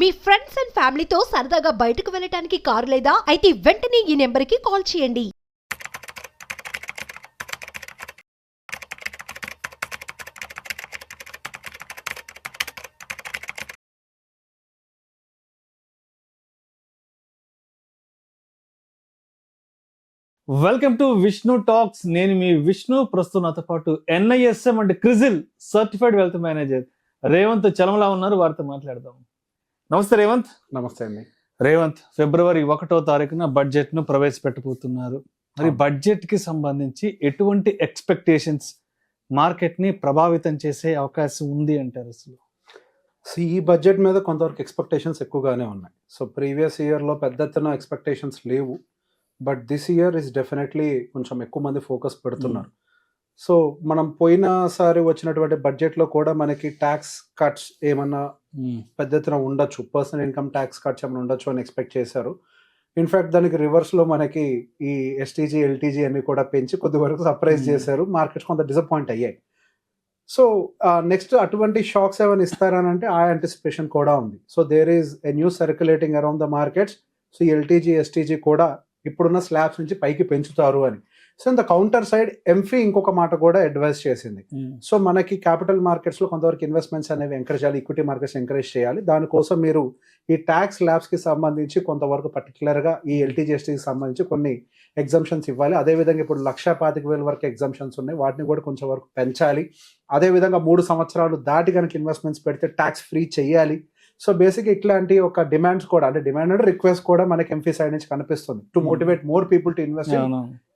Me friends and ఫ్యామిలీతో సరదాగా బయటకు వెళ్ళటానికి కారు లేదా అయితే వెంటనే ఈ నెంబర్కి కాల్ చేయండి. Welcome to Vishnu talks. నేను మీ విష్ణు. ప్రస్తుతం నాతో పాటు NISM అంటే CRISIL certified wealth manager Revanth Chalamala ఉన్నారు. వారితో మాట్లాడదాం. నమస్తే రేవంత్. నమస్తే అండి. రేవంత్, ఫిబ్రవరి 1వ తారీఖున బడ్జెట్ ను ప్రవేశపెట్టబోతున్నారు. మరి బడ్జెట్ కి సంబంధించి ఎటువంటి ఎక్స్పెక్టేషన్స్ మార్కెట్ ని ప్రభావితం చేసే అవకాశం ఉంది అంటారు? అసలు ఈ బడ్జెట్ మీద కొంతవరకు ఎక్స్పెక్టేషన్స్ ఎక్కువగానే ఉన్నాయి. సో ప్రీవియస్ ఇయర్లో పెద్ద ఎత్తున ఎక్స్పెక్టేషన్స్ లేవు, but this year is definitely కొంచెం ఎక్కువ మంది ఫోకస్ పెడుతున్నారు. సో మనం పోయినసారి వచ్చినటువంటి బడ్జెట్లో కూడా మనకి ట్యాక్స్ కట్స్ ఏమన్నా పెద్ద ఎత్తున ఉండొచ్చు, పర్సనల్ ఇన్కమ్ ట్యాక్స్ కట్స్ ఏమైనా ఉండొచ్చు అని ఎక్స్పెక్ట్ చేశారు. ఇన్ఫ్యాక్ట్ దానికి రివర్స్లో మనకి ఈ STG LTG అన్ని కూడా పెంచి కొద్ది వరకు సర్ప్రైజ్ చేశారు. మార్కెట్స్ కొంత డిసప్పాయింట్ అయ్యాయి. సో నెక్స్ట్ అటువంటి షాక్స్ ఏమైనా ఇస్తారని అంటే ఆ యాంటిసిపేషన్ కూడా ఉంది. So there is a news circulating around the markets. So LTG STG కూడా ఇప్పుడున్న స్లాబ్స్ నుంచి పైకి పెంచుతారు అని. So in the counter side ఎంఫీ ఇంకొక మాట కూడా అడ్వైస్ చేసింది. సో మనకి క్యాపిటల్ మార్కెట్స్లో కొంతవరకు ఇన్వెస్ట్మెంట్స్ అనేవి ఎంకరేజ్ చేయాలి, ఈక్విటీ మార్కెట్స్ ఎంకరేజ్ చేయాలి. దానికోసం మీరు ఈ ట్యాక్స్ ల్యాబ్స్కి సంబంధించి కొంతవరకు పర్టికులర్గా ఈ LTG STGకి సంబంధించి కొన్ని ఎగ్జంప్షన్స్ ఇవ్వాలి. అదేవిధంగా ఇప్పుడు 1,25,000 వరకు ఎగ్జంప్షన్స్ ఉన్నాయి, వాటిని కూడా కొంచెం వరకు పెంచాలి. అదేవిధంగా 3 సంవత్సరాలు దాటి కనుక ఇన్వెస్ట్మెంట్స్ పెడితే ట్యాక్స్ ఫ్రీ చేయాలి. సో బేసిక్ ఇట్లాంటి ఒక డిమాండ్స్ కూడా, అంటే డిమాండ్ అంటే రిక్వెస్ట్ కూడా మనకి ఎంపీ సైడ్ నుంచి కనిపిస్తుంది to motivate more people to invest in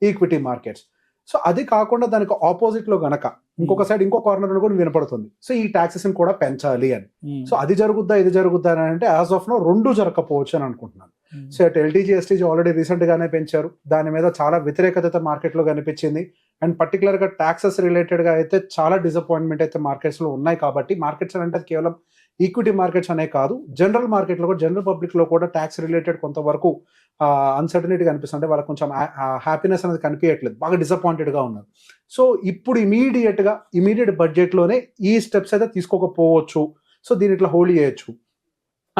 equity markets. So అది కాకుండా దానికి ఆపోజిట్ లో గనక ఇంకొక సైడ్ ఇంకో కార్నర్ కూడా వినపడుతుంది, సో ఈ టాక్సెస్ కూడా పెంచాలి అని. సో అది జరుగుద్దా ఇది జరుగుద్దా అని అంటే యాజ్ ఆఫ్ నో రెండు జరగకపోవచ్చు అని అనుకుంటున్నాను. సో అటు LTG STG ఆల్రెడీ రీసెంట్ గానే పెంచారు, దాని మీద చాలా వ్యతిరేకత మార్కెట్ లో కనిపించింది. అండ్ పర్టికులర్ గా టాక్సెస్ రిలేటెడ్ గా అయితే చాలా డిసప్పాయింట్మెంట్ అయితే మార్కెట్స్ లో ఉన్నాయి. కాబట్టి మార్కెట్స్ అంటే కేవలం ఈక్విటీ మార్కెట్స్ అనే కాదు, జనరల్ మార్కెట్లో కూడా, జనరల్ పబ్లిక్లో కూడా ట్యాక్స్ రిలేటెడ్ కొంతవరకు అన్సర్టనిటీ కనిపిస్తుంది. అంటే వాళ్ళకి కొంచెం హ్యాపీనెస్ అనేది కనిపించట్లేదు, బాగా డిసప్పాయింటెడ్గా ఉన్నారు. సో ఇప్పుడు ఇమీడియట్ బడ్జెట్లోనే ఈ స్టెప్స్ అయితే తీసుకోకపోవచ్చు. సో దీని ఇట్లా హోల్డ్ చేయొచ్చు.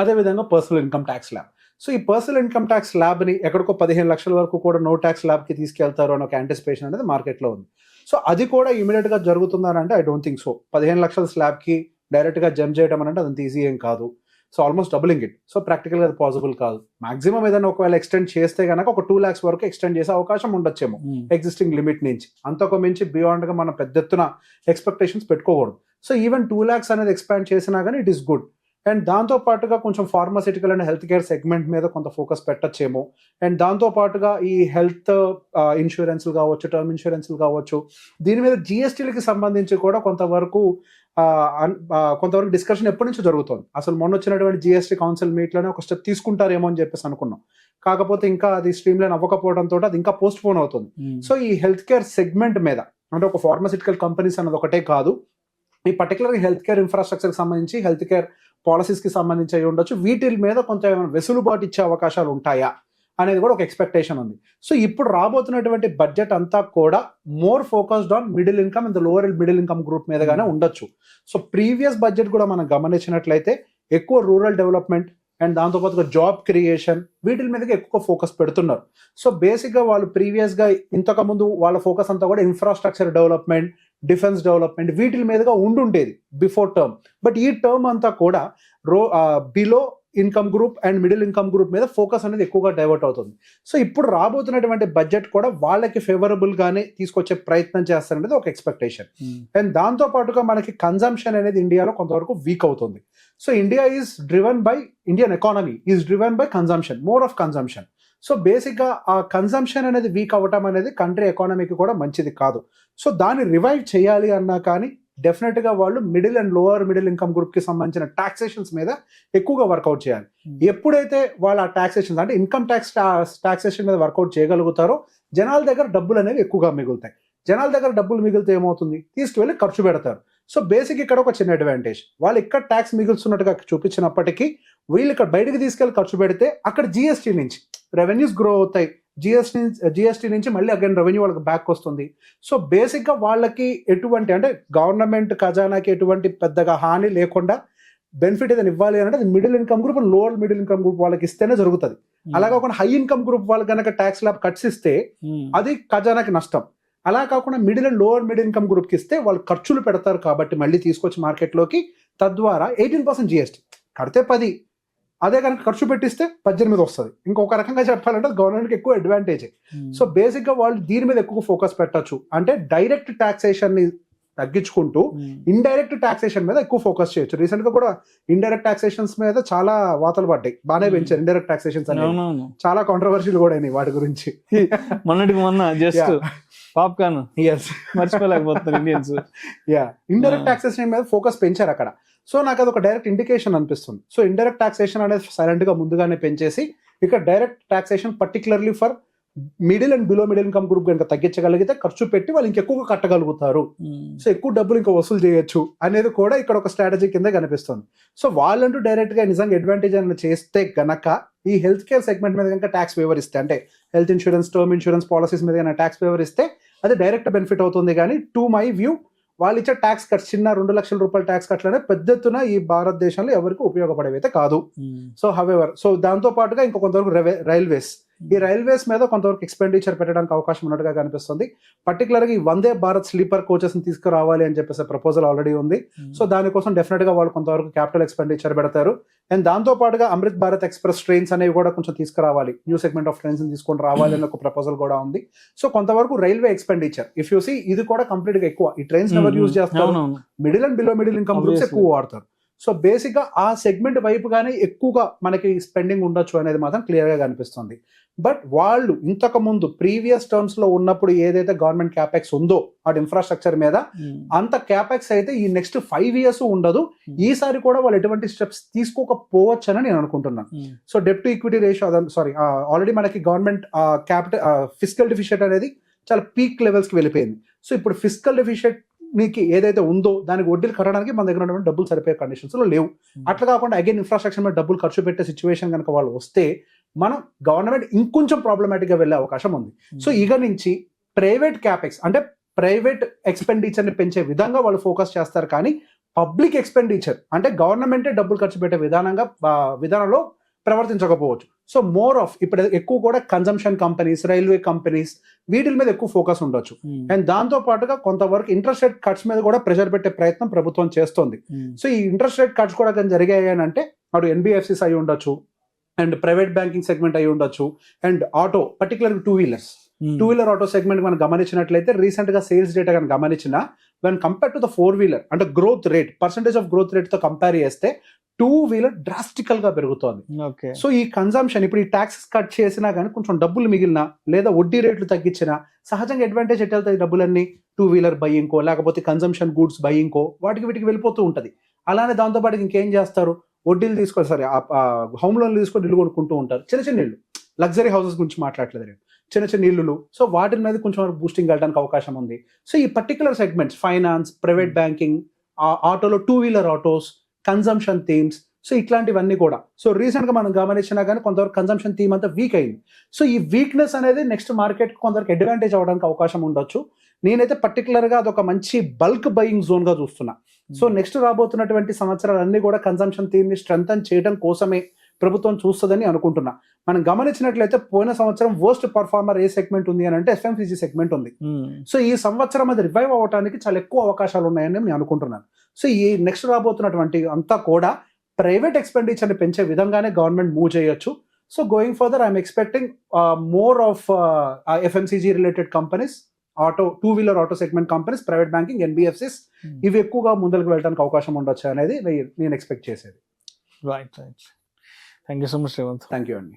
అదేవిధంగా personal income tax lab. So ఈ పర్సనల్ ఇన్కమ్ ట్యాక్స్ ల్యాబ్ని ఎక్కడికో 15 లక్షల వరకు కూడా నో ట్యాక్స్ ల్యాబ్కి తీసుకెళ్తారు అని ఒక యాంటిసిపేషన్ అనేది మార్కెట్లో ఉంది. సో అది కూడా ఇమీడియట్గా జరుగుతుందని అంటే ఐ డోంట్ థింక్ సో. 15 లక్షల స్లాబ్కి డైరెక్ట్గా జంప్ చేయడం అంటే అదంత ఈజీ ఏం కాదు. So almost doubling it. So ప్రాక్టికల్గా అది పాసిబుల్ కాదు. మాక్సిమం ఏదైనా ఒకవేళ ఎక్స్టెండ్ చేస్తే కనుక ఒక 2 lakhs వరకు ఎక్స్టెండ్ చేసే అవకాశం ఉండొచ్చేమో ఎగ్జిస్టింగ్ లిమిట్ నుంచి. అంతకు మించి బియాండ్గా మనం పెద్ద ఎత్తున ఎక్స్పెక్టేషన్స్ పెట్టుకోకూడదు. సో ఈవెన్ 2 lakhs అనేది ఎక్స్పాండ్ చేసినా కానీ ఇట్ ఈస్ గుడ్. అండ్ దాంతో పాటుగా కొంచెం pharmaceutical and health care segment మీద కొంత ఫోకస్ పెట్టచ్చేమో. అండ్ దాంతో పాటుగా ఈ హెల్త్ ఇన్సూరెన్స్లు కావచ్చు, టర్మ్ ఇన్సూరెన్స్లు కావచ్చు, దీని మీద GSTలకి సంబంధించి కూడా కొంతవరకు డిస్కషన్ ఎప్పటి నుంచో జరుగుతుంది. అసలు మొన్న వచ్చినటువంటి GST కౌన్సిల్ మీట్లోనే ఒక స్టెప్ తీసుకుంటారేమో అని చెప్పేసి అనుకున్నాం. కాకపోతే ఇంకా అది స్ట్రీమ్ లైన్ అవ్వకపోవడంతో అది ఇంకా పోస్ట్ పోన్ అవుతుంది. సో ఈ హెల్త్ కేర్ సెగ్మెంట్ మీద, అంటే ఒక ఫార్మాసిటికల్ కంపెనీస్ అన్నది ఒకటే కాదు, ఈ పర్టికులర్ హెల్త్ కేర్ ఇన్ఫ్రాస్ట్రక్చర్కి సంబంధించి, హెల్త్ కేర్ పాలసీస్కి సంబంధించి అయి ఉండొచ్చు. వీటి మీద కొంత ఏమైనా వెసులుబాటు ఇచ్చే అవకాశాలు ఉంటాయా అనేది కూడా ఒక ఎక్స్పెక్టేషన్ ఉంది. సో ఇప్పుడు రాబోతున్నటువంటి బడ్జెట్ అంతా కూడా more focused on middle income and lower middle income group మీదగానే ఉండొచ్చు. సో ప్రీవియస్ బడ్జెట్ కూడా మనం గమనించినట్లయితే ఎక్కువ రూరల్ డెవలప్మెంట్ అండ్ దాంతోపాటుగా జాబ్ క్రియేషన్, వీటి మీదకి ఎక్కువ ఫోకస్ పెడుతున్నారు. సో బేసిక్గా వాళ్ళు ప్రీవియస్గా ఇంతకుముందు వాళ్ళ ఫోకస్ అంతా కూడా ఇన్ఫ్రాస్ట్రక్చర్ డెవలప్మెంట్, డిఫెన్స్ డెవలప్మెంట్, వీటి మీదుగా ఉండుండేది బిఫోర్ టర్మ్. బట్ ఈ టర్మ్ అంతా కూడా below income group and middle income group మీద ఫోకస్ అనేది ఎక్కువగా డైవర్ట్ అవుతుంది. సో ఇప్పుడు రాబోతున్నటువంటి బడ్జెట్ కూడా వాళ్ళకి ఫేవరబుల్ గానే తీసుకొచ్చే ప్రయత్నం చేస్తారనేది ఒక ఎక్స్పెక్టేషన్. అండ్ దాంతో పాటుగా మనకి కన్జంప్షన్ అనేది ఇండియాలో కొంతవరకు వీక్ అవుతుంది. So Indian economy is driven by consumption, more of consumption. So బేసిక్గా ఆ కన్జంప్షన్ అనేది వీక్ అవ్వటం అనేది కంట్రీ ఎకానమీకి కూడా మంచిది కాదు. సో దాన్ని రివైవ్ చేయాలి అన్నా కానీ డెఫినెట్గా వాళ్ళు middle and lower middle income గ్రూప్కి సంబంధించిన టాక్సేషన్స్ మీద ఎక్కువగా వర్కౌట్ చేయాలి. ఎప్పుడైతే వాళ్ళు ఆ టాక్సేషన్స్, అంటే ఇన్కమ్ టాక్సేషన్ మీద వర్కౌట్ చేయగలుగుతారో జనాల దగ్గర డబ్బులు అనేవి ఎక్కువగా మిగులుతాయి. జనాల దగ్గర డబ్బులు మిగిలితే ఏమవుతుంది, తీసుకువెళ్ళి ఖర్చు పెడతారు. సో బేసిక్ ఇక్కడ ఒక చిన్న అడ్వాంటేజ్, వాళ్ళు ఇక్కడ ట్యాక్స్ మిగులుతున్నట్టుగా చూపించినప్పటికీ వీళ్ళు ఇక్కడ బయటకు తీసుకెళ్ళి ఖర్చు పెడితే అక్కడ GST నుంచి రెవెన్యూస్ గ్రో అవుతాయి. GST నుంచి మళ్ళీ అగైన్ రెవెన్యూ వాళ్ళకి బ్యాక్ వస్తుంది. సో బేసిక్గా వాళ్ళకి ఎటువంటి, అంటే గవర్నమెంట్ ఖజానాకి ఎటువంటి పెద్దగా హాని లేకుండా బెనిఫిట్ ఏదైనా ఇవ్వాలి అంటే అది middle income group and lower middle income group వాళ్ళకి ఇస్తేనే జరుగుతుంది. అలా కాకుండా హై ఇన్కమ్ గ్రూప్ వాళ్ళకి కనుక ట్యాక్స్ ల్యాబ్ కట్స్ ఇస్తే అది ఖజానాకి నష్టం. అలా కాకుండా middle and lower middle income గ్రూప్కి ఇస్తే వాళ్ళు ఖర్చులు పెడతారు కాబట్టి మళ్ళీ తీసుకొచ్చి మార్కెట్లోకి, తద్వారా 18% GST కడితే 10, అదే కనుక ఖర్చు పెట్టిస్తే 18 వస్తుంది. ఇంకొక రకంగా చెప్పాలంటే గవర్నమెంట్కి ఎక్కువ అడ్వాంటేజ్. సో బేసిక్గా వాళ్ళు దీని మీద ఎక్కువ ఫోకస్ పెట్టచ్చు. అంటే డైరెక్ట్ టాక్సేషన్ని తగ్గించుకుంటూ ఇండైరెక్ట్ టాక్సేషన్ మీద ఎక్కువ ఫోకస్ చేయొచ్చు. రీసెంట్ గా కూడా ఇండైరెక్ట్ టాక్సేషన్స్ మీద చాలా వార్తలు పడ్డాయి, బాగానే పెంచారు ఇండైరెక్ట్ టాక్సేషన్స్ అనేది. చాలా కాంట్రవర్షియల్ కూడా అయినాయి వాటి గురించి. మొన్న జస్ట్ పాప్కార్న్ మర్చిపోలేకపోతున్నారు ఇండియన్స్. ఇండైరెక్ట్ టాక్సేషన్ మీద ఫోకస్ పెంచారు అక్కడ. సో నాకు అది ఒక డైరెక్ట్ ఇండికేషన్ అనిపిస్తుంది. సో ఇండైరెక్ట్ టాక్సేషన్ అనేది సైలెంట్ గా ముందుగానే పెంచేసి ఇక్కడ direct taxation particularly for middle and below middle income group కనుక తగ్గించగలిగితే ఖర్చు పెట్టి వాళ్ళు ఇంకెక్కువ కట్టగలుగుతారు. సో ఎక్కువ డబ్బులు ఇంకా వసూలు చేయొచ్చు అనేది కూడా ఇక్కడ ఒక స్ట్రాటజీ కింద కనిపిస్తుంది. సో వాళ్ళంటూ డైరెక్ట్ గా నిజంగా అడ్వాంటేజ్ అని చేస్తే గనక ఈ హెల్త్ కేర్ సెగ్మెంట్ మీద కనుక ట్యాక్స్ వేవర్ ఇస్తే, అంటే health insurance, term insurance policies మీద కనుక ట్యాక్స్ వేవర్ ఇస్తే అది డైరెక్ట్ బెనిఫిట్ అవుతుంది. కానీ టు మై వ్యూ వాళ్ళు ఇచ్చే ట్యాక్స్ కట్స్, చిన్న 2 లక్షల రూపాయల ట్యాక్స్ కట్లనే పెద్ద ఎత్తున ఈ భారతదేశంలో ఎవరికి ఉపయోగపడేవైతే కాదు. సో హవెవర్, సో దాంతో పాటుగా ఇంకో కొంతవరకు రైల్వేస్, ఈ రైల్వేస్ మీద కొంతవరకు ఎక్స్పెండిచర్ పెట్టడానికి అవకాశం ఉన్నట్టుగా కనిపిస్తుంది. పర్టికులర్గా ఈ వందే భారత్ స్లీపర్ కోచెస్ ని తీసుకురావాలి అని చెప్పేసి ప్రపోజల్ ఆల్రెడీ ఉంది. సో దానికోసం డెఫినెట్ గా వాళ్ళు కొంతవరకు క్యాపిటల్ ఎక్స్పెండిచర్ పెడతారు. అండ్ దాంతో పాటుగా అమృత్ భారత్ ఎక్స్ప్రెస్ ట్రైన్స్ అనేవి కూడా కొంచెం తీసుకురావాలి, న్యూ సెగ్మెంట్ ఆఫ్ ట్రైన్స్ తీసుకొని రావాలి అని ఒక ప్రపోజల్ కూడా ఉంది. సో కొంతవరకు railway expenditure if you see ఇది కూడా కంప్లీట్ గా ఎక్కువ. ఈ ట్రైన్స్ ఎవరు యూజ్ చేస్తారు? Middle and below middle income groups ఎక్కువ వాడతారు. సో బేసిక్ గా ఆ సెగ్మెంట్ వైపుగానే ఎక్కువగా మనకి స్పెండింగ్ ఉండొచ్చు అనేది మాత్రం క్లియర్ గా కనిపిస్తుంది. బట్ వాళ్ళు ఇంతకు ముందు ప్రీవియస్ టర్మ్స్ లో ఉన్నప్పుడు ఏదైతే గవర్నమెంట్ క్యాపెక్స్ ఉందో అటు ఇన్ఫ్రాస్ట్రక్చర్ మీద, అంత క్యాపెక్స్ అయితే ఈ నెక్స్ట్ 5 years ఉండదు. ఈసారి కూడా వాళ్ళు ఎటువంటి స్టెప్స్ తీసుకోకపోవచ్చు అని నేను అనుకుంటున్నాను. సో డెప్ట్ టు ఈక్విటీ రేషియో, ఆల్రెడీ మనకి గవర్నమెంట్ క్యాపిటల్ ఫిస్కల్ డెఫిషియట్ అనేది చాలా పీక్ లెవెల్స్ కి వెళ్ళిపోయింది. సో ఇప్పుడు ఫిస్కల్ డెఫిషియట్ నీకు ఏదైతే ఉందో దానికి వడ్డీలు కట్టడానికి మన దగ్గర ఉన్నటువంటి డబ్బులు సరిపోయే కండిషన్స్ లో లేవు. అట్లా కాకుండా అగైన్ ఇన్ఫ్రాస్ట్రక్చర్ మీద డబ్బులు ఖర్చు పెట్టే సిచ్యువేషన్ కనుక వాళ్ళు వస్తే మనం గవర్నమెంట్ ఇంకొంచెం ప్రాబ్లమాటిక్ గా వెళ్ళే అవకాశం ఉంది. సో ఇక నుంచి ప్రైవేట్ క్యాపెక్స్ అంటే ప్రైవేట్ ఎక్స్పెండిచర్ ని పెంచే విధంగా వాళ్ళు ఫోకస్ చేస్తారు. కానీ పబ్లిక్ ఎక్స్పెండిచర్ అంటే గవర్నమెంటే డబ్బులు ఖర్చు పెట్టే విధానంలో ప్రవర్తించకపోవచ్చు. సో మోర్ ఆఫ్ ఇప్పుడు ఎక్కువ కూడా కన్జంప్షన్ కంపెనీస్, రైల్వే కంపెనీస్ వీటి మీద ఎక్కువ ఫోకస్ ఉండొచ్చు. అండ్ దాంతో పాటుగా కొంతవరకు ఇంట్రెస్ట్ రేట్ కట్స్ మీద కూడా ప్రెషర్ పెట్టే ప్రయత్నం ప్రభుత్వం చేస్తుంది. సో ఈ ఇంట్రెస్ట్ రేట్ కట్స్ కూడా జరిగాయి అని అంటే అటు NBFCs అయి ఉండొచ్చు, అండ్ ప్రైవేట్ బ్యాంకింగ్ సెగ్మెంట్ అయి ఉండొచ్చు, and auto particular two wheeler auto segment మనం గమనించినట్లయితే రీసెంట్ గా సేల్స్ డేటా కానీ గమనించిన when compare to the 4-wheeler అంటే growth rate, percentage of growth rate తో కంపేర్ చేస్తే 2-wheeler డ్రాస్టికల్ గా పెరుగుతోంది. సో ఈ కన్జంప్షన్ ఇప్పుడు ఈ ట్యాక్సెస్ కట్ చేసినా కానీ కొంచెం డబ్బులు మిగిలినా లేదా వడ్డీ రేట్లు తగ్గించినా సహజంగా అడ్వాంటేజ్ ఎట్ వెళ్తాయి డబ్బులన్నీ 2-wheeler బయ్యింగ్ కో లేకపోతే కన్జంప్షన్ గూడ్స్ బయ్యింగ్ కో వీటికి వెళ్ళిపోతూ ఉంటది. అలానే దాంతోపాటు ఇంకేం చేస్తారు, వడ్డీలు తీసుకొని సరే హోమ్ లోన్లు తీసుకొని ఇల్లు కొనుక్కుంటూ ఉంటారు. చిన్న ఇల్లు, లగ్జరీ హౌసెస్ గురించి మాట్లాడలేదు నేను, చిన్న ఇల్లులు. సో వాటి మీద కొంచెం బూస్టింగ్ వెళ్ళడానికి అవకాశం ఉంది. సో ఈ particular segments finance, private banking, ఆటోలో 2-wheeler autos, consumption themes, so ఇట్లాంటివన్నీ కూడా. సో రీసెంట్ గా మనం గమనించినా కానీ కొంతవరకు కన్జంప్షన్ థీమ్ అంతా వీక్ అయింది. సో ఈ వీక్నెస్ అనేది నెక్స్ట్ మార్కెట్ కొంతవరకు అడ్వాంటేజ్ అవడానికి అవకాశం ఉండొచ్చు. నేనైతే పర్టికులర్ గా అదొక మంచి బల్క్ బయింగ్ జోన్ గా చూస్తున్నా. సో నెక్స్ట్ రాబోతున్నటువంటి సంవత్సరాలన్నీ కూడా కన్జంప్షన్ థీమ్ ని స్ట్రెంథన్ చేయడం కోసమే ప్రభుత్వం చూస్తుందని అనుకుంటున్నా. మనం గమనించినట్లయితే పోయిన సంవత్సరం వర్స్ట్ పర్ఫార్మర్ ఏ సెగ్మెంట్ ఉంది అని అంటే FMCG సెగ్మెంట్ ఉంది. సో ఈ సంవత్సరం అది రివైవ్ అవ్వడానికి చాలా ఎక్కువ అవకాశాలు ఉన్నాయని నేను అనుకుంటున్నాను. సో ఈ నెక్స్ట్ రాబోతున్నటువంటి అంతా కూడా ప్రైవేట్ ఎక్స్పెండిచర్ ని పెంచే విధంగానే గవర్నమెంట్ మూవ్ చేయొచ్చు. So going further I'm expecting more of FMCG related companies, auto 2-wheeler auto segment companies, private banking, NBFCs ఇవి ఎక్కువగా ముందరికి వెళ్ళడానికి అవకాశం ఉండొచ్చు అనేది నేను ఎక్స్పెక్ట్ చేసేది. Right. Thank you so much Revanth. Thank you అండి.